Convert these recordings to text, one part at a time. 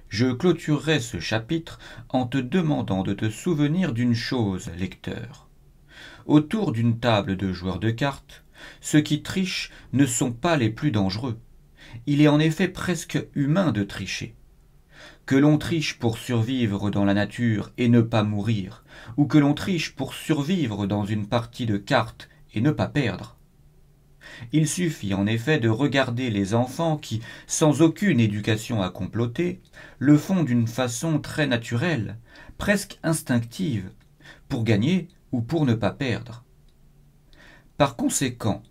Je clôturerai ce chapitre en te demandant de te souvenir d'une chose, lecteur. Autour d'une table de joueurs de cartes, ceux qui trichent ne sont pas les plus dangereux. Il est en effet presque humain de tricher. Que l'on triche pour survivre dans la nature et ne pas mourir, ou que l'on triche pour survivre dans une partie de cartes et ne pas perdre. Il suffit en effet de regarder les enfants qui, sans aucune éducation à comploter, le font d'une façon très naturelle, presque instinctive, pour gagner ou pour ne pas perdre. Par conséquent,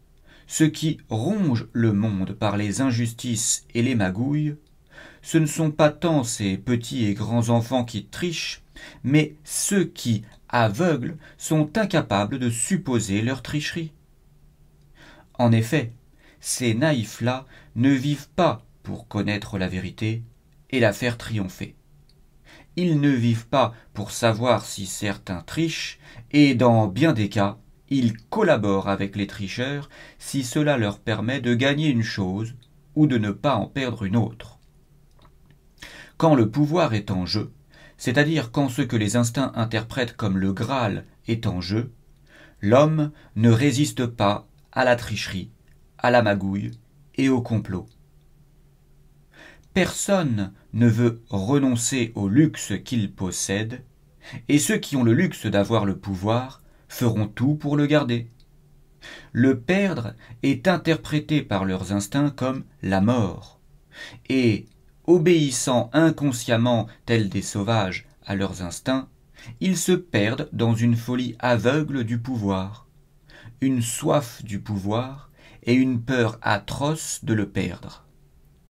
ceux qui rongent le monde par les injustices et les magouilles, ce ne sont pas tant ces petits et grands enfants qui trichent, mais ceux qui, aveugles, sont incapables de supposer leur tricherie. En effet, ces naïfs-là ne vivent pas pour connaître la vérité et la faire triompher. Ils ne vivent pas pour savoir si certains trichent, et dans bien des cas, ils collaborent avec les tricheurs si cela leur permet de gagner une chose ou de ne pas en perdre une autre. Quand le pouvoir est en jeu, c'est-à-dire quand ce que les instincts interprètent comme le Graal est en jeu, l'homme ne résiste pas à la tricherie, à la magouille et au complot. Personne ne veut renoncer au luxe qu'il possède, et ceux qui ont le luxe d'avoir le pouvoir feront tout pour le garder. Le perdre est interprété par leurs instincts comme la mort, et, obéissant inconsciemment tels des sauvages à leurs instincts, ils se perdent dans une folie aveugle du pouvoir, une soif du pouvoir et une peur atroce de le perdre.